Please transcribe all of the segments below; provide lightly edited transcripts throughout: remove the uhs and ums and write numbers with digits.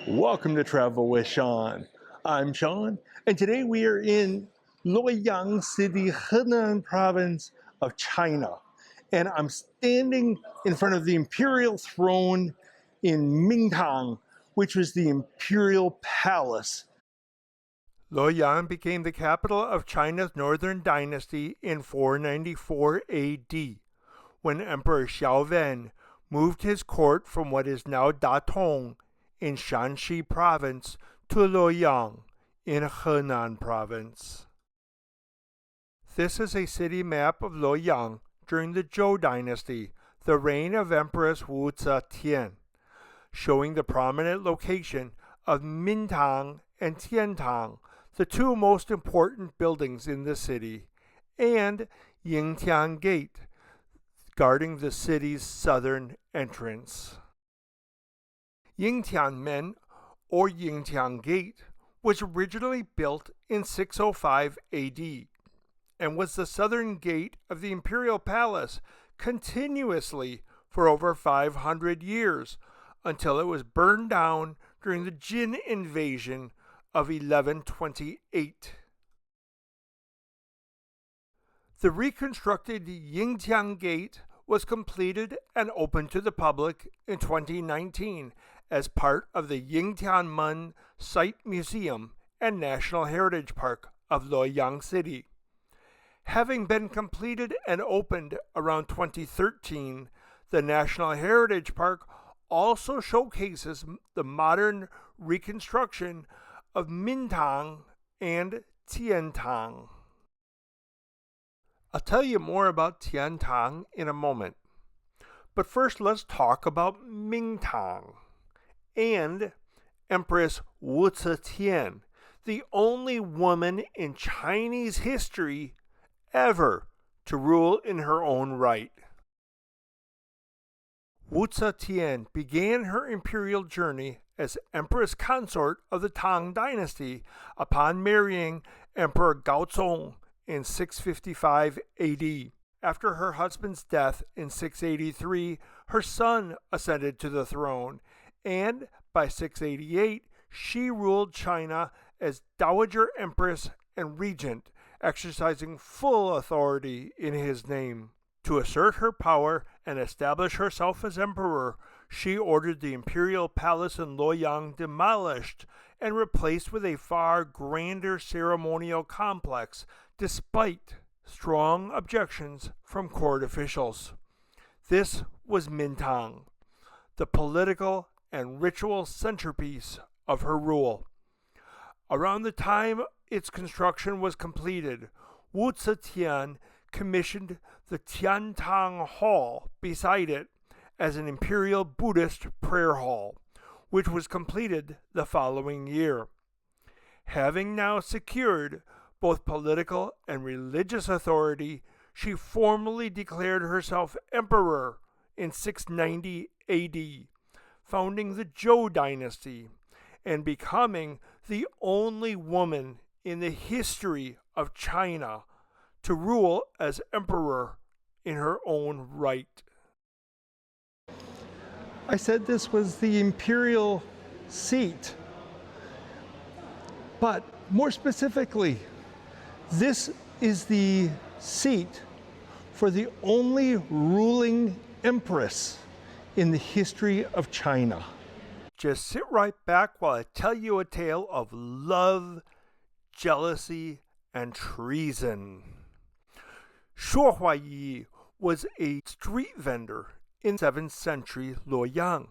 Welcome to Travel with Sean. I'm Sean, and today we are in Luoyang City, Henan Province of China. And I'm standing in front of the Imperial throne in Mingtang, which was the Imperial Palace. Luoyang became the capital of China's northern dynasty in 494 AD, when Emperor Xiaowen moved his court from what is now Datong in Shanxi Province to Luoyang in Henan Province. This is a city map of Luoyang during the Zhou dynasty, the reign of Empress Wu Zetian, showing the prominent location of Mingtang and Tiantang, the two most important buildings in the city, and Yingtian Gate, guarding the city's southern entrance. Yingtian or Yingtian Gate, was originally built in 605 AD and was the southern gate of the Imperial Palace continuously for over 500 years until it was burned down during the Jin invasion of 1128. The reconstructed Yingtian Gate was completed and opened to the public in 2019 as part of the Yingtian Site Museum and National Heritage Park of Luoyang City. Having been completed and opened around 2013, the National Heritage Park also showcases the modern reconstruction of Mingtang and Tiantang. I'll tell you more about Tiantang in a moment, but first let's talk about Mingtang and Empress Wu Zetian, the only woman in Chinese history ever to rule in her own right. Wu Zetian began her imperial journey as Empress consort of the Tang dynasty upon marrying Emperor Gaozong in 655 AD. After her husband's death in 683, her son ascended to the throne, and by 688, she ruled China as Dowager Empress and Regent, exercising full authority in his name. To assert her power and establish herself as emperor, she ordered the imperial palace in Luoyang demolished and replaced with a far grander ceremonial complex, despite strong objections from court officials. This was Mingtang, the political and ritual centerpiece of her rule. Around the time its construction was completed, Wu Zetian commissioned the Tiantang Hall beside it as an Imperial Buddhist prayer hall, which was completed the following year. Having now secured both political and religious authority, she formally declared herself emperor in 690 AD, founding the Zhou dynasty and becoming the only woman in the history of China to rule as emperor in her own right. I said this was the imperial seat, but more specifically, this is the seat for the only ruling empress in the history of China. Just sit right back while I tell you a tale of love, jealousy, and treason. Shuo Huaiyi was a street vendor in 7th century Luoyang.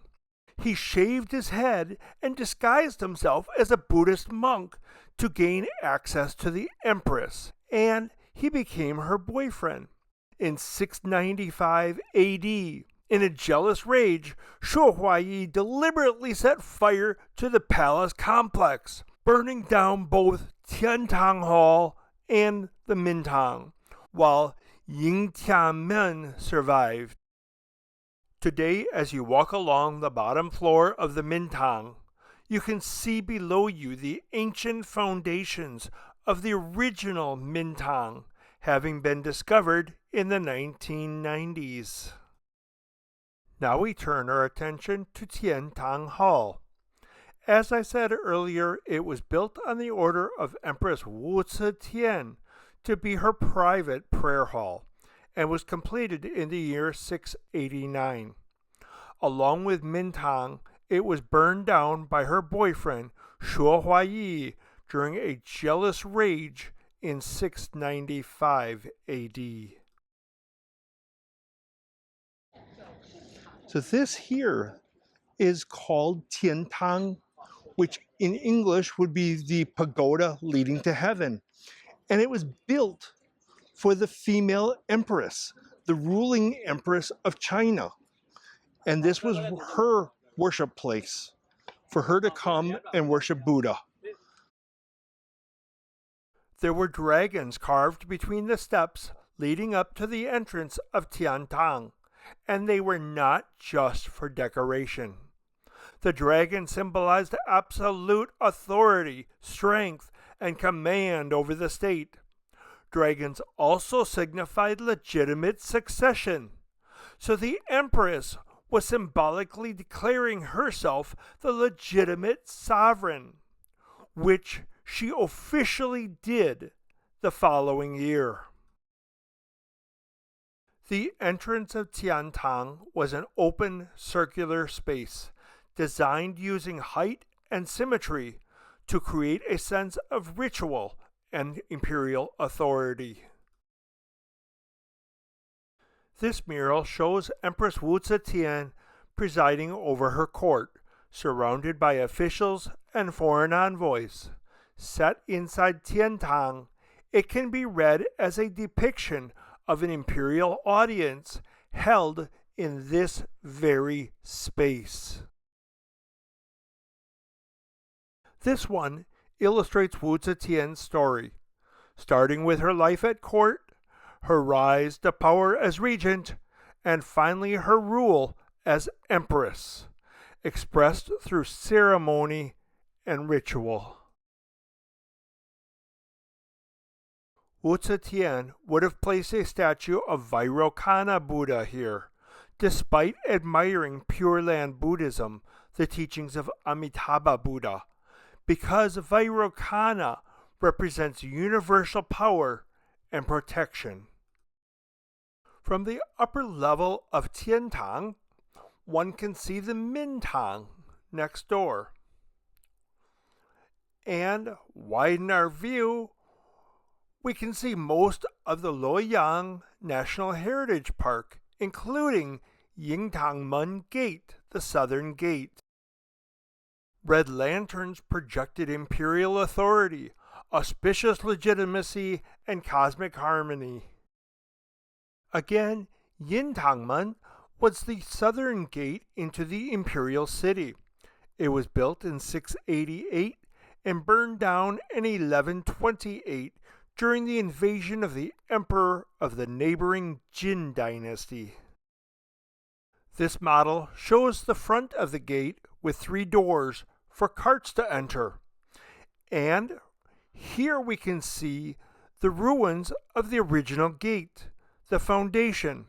He shaved his head and disguised himself as a Buddhist monk to gain access to the empress, and he became her boyfriend. In 695 AD, in a jealous rage, Shuo Huaiyi deliberately set fire to the palace complex, burning down both Tiantang Hall and the Mingtang, while Yingtian survived. Today, as you walk along the bottom floor of the Mingtang, you can see below you the ancient foundations of the original Mingtang, having been discovered in the 1990s. Now we turn our attention to Tiantang Hall. As I said earlier, it was built on the order of Empress Wu Zetian to be her private prayer hall and was completed in the year 689. Along with Mingtang, it was burned down by her boyfriend Shuo Huayi during a jealous rage in 695 AD. So this here is called Tiantang, which in English would be the pagoda leading to heaven. And it was built for the female empress, the ruling empress of China. And this was her worship place for her to come and worship Buddha. There were dragons carved between the steps leading up to the entrance of Tiantang, and they were not just for decoration. The dragon symbolized absolute authority, strength, and command over the state. Dragons also signified legitimate succession. So the empress was symbolically declaring herself the legitimate sovereign, which she officially did the following year. The entrance of Tiantang was an open circular space designed using height and symmetry to create a sense of ritual and imperial authority. This mural shows Empress Wu Zetian presiding over her court, surrounded by officials and foreign envoys. Set inside Tiantang, it can be read as a depiction of an imperial audience held in this very space. This one illustrates Wu Zetian's story, starting with her life at court, her rise to power as regent, and finally her rule as empress, expressed through ceremony and ritual. Wu Zetian would have placed a statue of Vairocana Buddha here, despite admiring Pure Land Buddhism, the teachings of Amitabha Buddha, because Vairocana represents universal power and protection. From the upper level of Tiantang, one can see the Mingtang next door. And widen our view, we can see most of the Luoyang National Heritage Park, including Yingtian Gate, the southern gate. Red lanterns projected imperial authority, auspicious legitimacy, and cosmic harmony. Again, Yingtian was the southern gate into the imperial city. It was built in 688 and burned down in 1128 during the invasion of the emperor of the neighboring Jin dynasty. This model shows the front of the gate with 3 doors for carts to enter. And here we can see the ruins of the original gate, the foundation,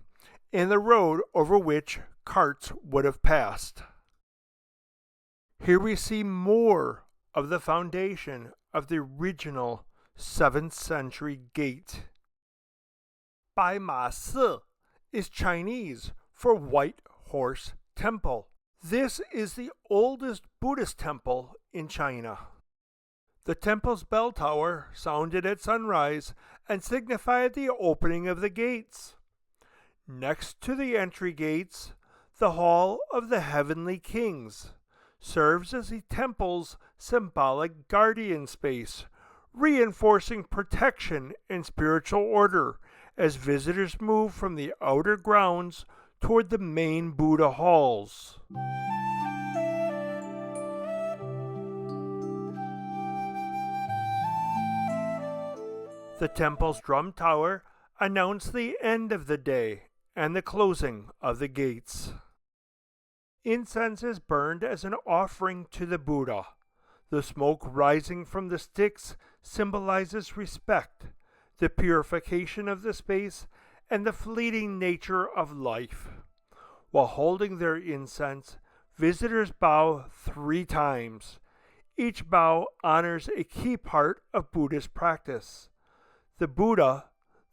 and the road over which carts would have passed. Here we see more of the foundation of the original 7th century gate. Bai Ma Si is Chinese for White Horse Temple. This is the oldest Buddhist temple in China. The temple's bell tower sounded at sunrise and signified the opening of the gates. Next to the entry gates, the Hall of the Heavenly Kings serves as the temple's symbolic guardian space, reinforcing protection and spiritual order as visitors move from the outer grounds toward the main Buddha halls. The temple's drum tower announced the end of the day and the closing of the gates. Incense is burned as an offering to the Buddha. The smoke rising from the sticks symbolizes respect, the purification of the space, and the fleeting nature of life. While holding their incense, visitors bow 3 times, Each bow honors a key part of Buddhist practice: the Buddha,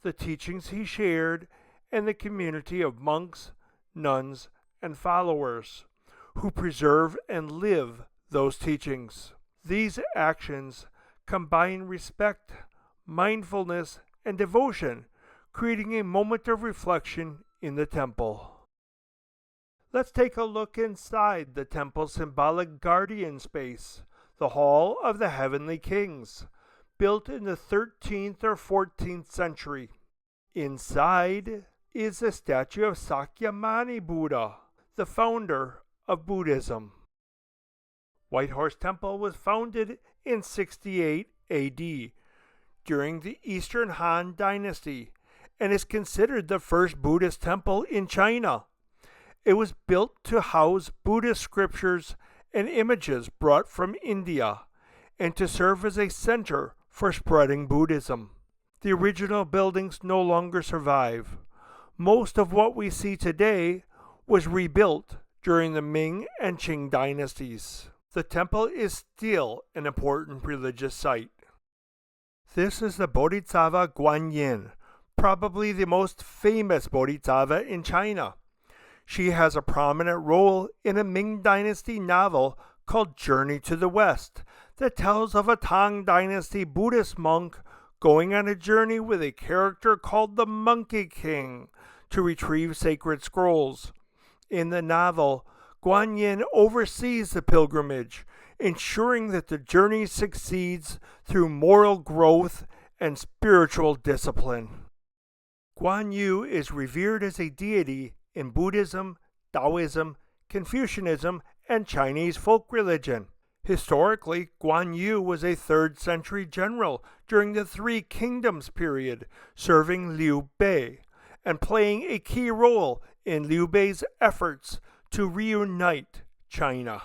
the teachings he shared, and the community of monks, nuns, and followers who preserve and live those teachings. These actions combine respect, mindfulness, and devotion, creating a moment of reflection in the temple. Let's take a look inside the temple's symbolic guardian space, the Hall of the Heavenly Kings, built in the 13th or 14th century. Inside is the statue of Sakyamuni Buddha, the founder of Buddhism. White Horse Temple was founded in 68 AD during the Eastern Han Dynasty and is considered the first Buddhist temple in China. It was built to house Buddhist scriptures and images brought from India and to serve as a center for spreading Buddhism. The original buildings no longer survive. Most of what we see today was rebuilt during the Ming and Qing dynasties. The temple is still an important religious site. This is the Bodhisattva Guanyin, probably the most famous Bodhisattva in China. She has a prominent role in a Ming Dynasty novel called Journey to the West that tells of a Tang Dynasty Buddhist monk going on a journey with a character called the Monkey King to retrieve sacred scrolls. In the novel, Guanyin oversees the pilgrimage, ensuring that the journey succeeds through moral growth and spiritual discipline. Guan Yu is revered as a deity in Buddhism, Taoism, Confucianism, and Chinese folk religion. Historically, Guan Yu was a 3rd century general during the Three Kingdoms period, serving Liu Bei and playing a key role in Liu Bei's efforts to reunite China.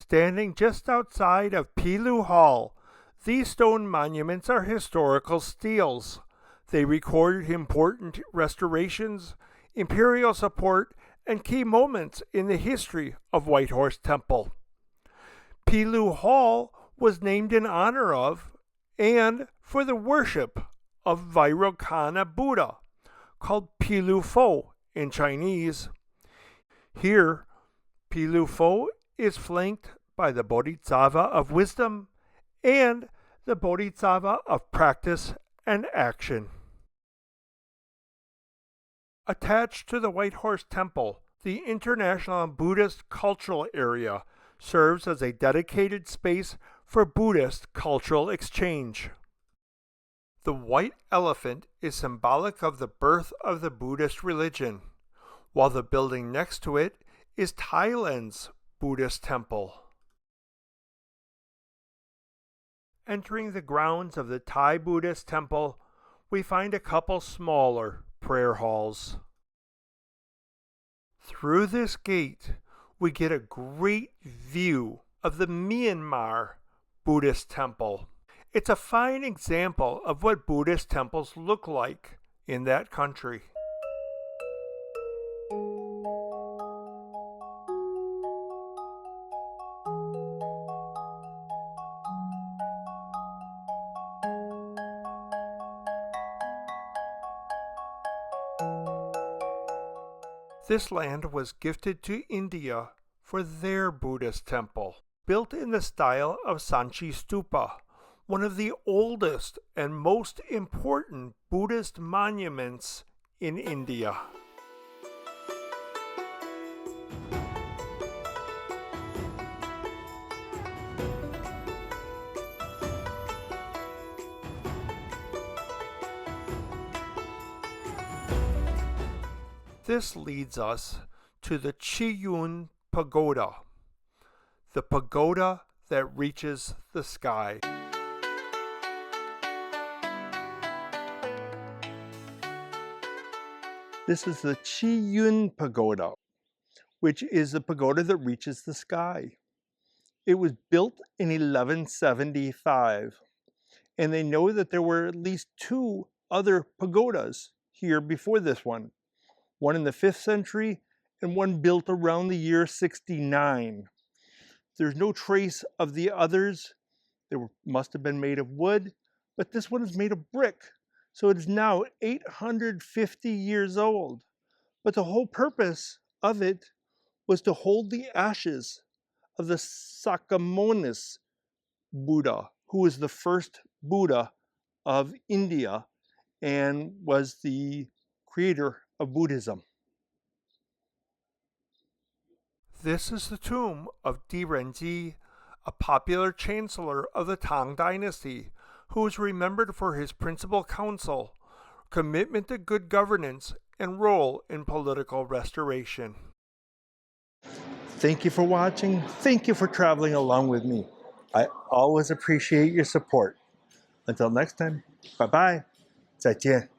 Standing just outside of Pilu Hall, these stone monuments are historical steles. They record important restorations, imperial support, and key moments in the history of White Horse Temple. Pilu Hall was named in honor of and for the worship of Vairocana Buddha, called Pilu Fo in Chinese. Here, Pilu Fo is flanked by the Bodhisattva of wisdom and the Bodhisattva of practice and action. Attached to the White Horse Temple, the International Buddhist Cultural Area serves as a dedicated space for Buddhist cultural exchange. The white elephant is symbolic of the birth of the Buddhist religion, while the building next to it is Thailand's Buddhist temple. Entering the grounds of the Thai Buddhist temple, we find a couple smaller prayer halls. Through this gate, we get a great view of the Myanmar Buddhist temple. It's a fine example of what Buddhist temples look like in that country. This land was gifted to India for their Buddhist temple, built in the style of Sanchi Stupa, one of the oldest and most important Buddhist monuments in India. This leads us to the Chiyun Pagoda, the pagoda that reaches the sky. This is the Chiyun Pagoda, which is the pagoda that reaches the sky. It was built in 1175, and they know that there were at least 2 other pagodas here before this one in the 5th century and one built around the year 69. There's no trace of the others. Must have been made of wood, but this one is made of brick. So it is now 850 years old. But the whole purpose of it was to hold the ashes of the Sakamonis Buddha, who was the first Buddha of India and was the creator of Buddhism. This is the tomb of Di Renji, a popular chancellor of the Tang Dynasty, who is remembered for his principal counsel, commitment to good governance, and role in political restoration. Thank you for watching. Thank you for traveling along with me. I always appreciate your support. Until next time, bye-bye. 再见.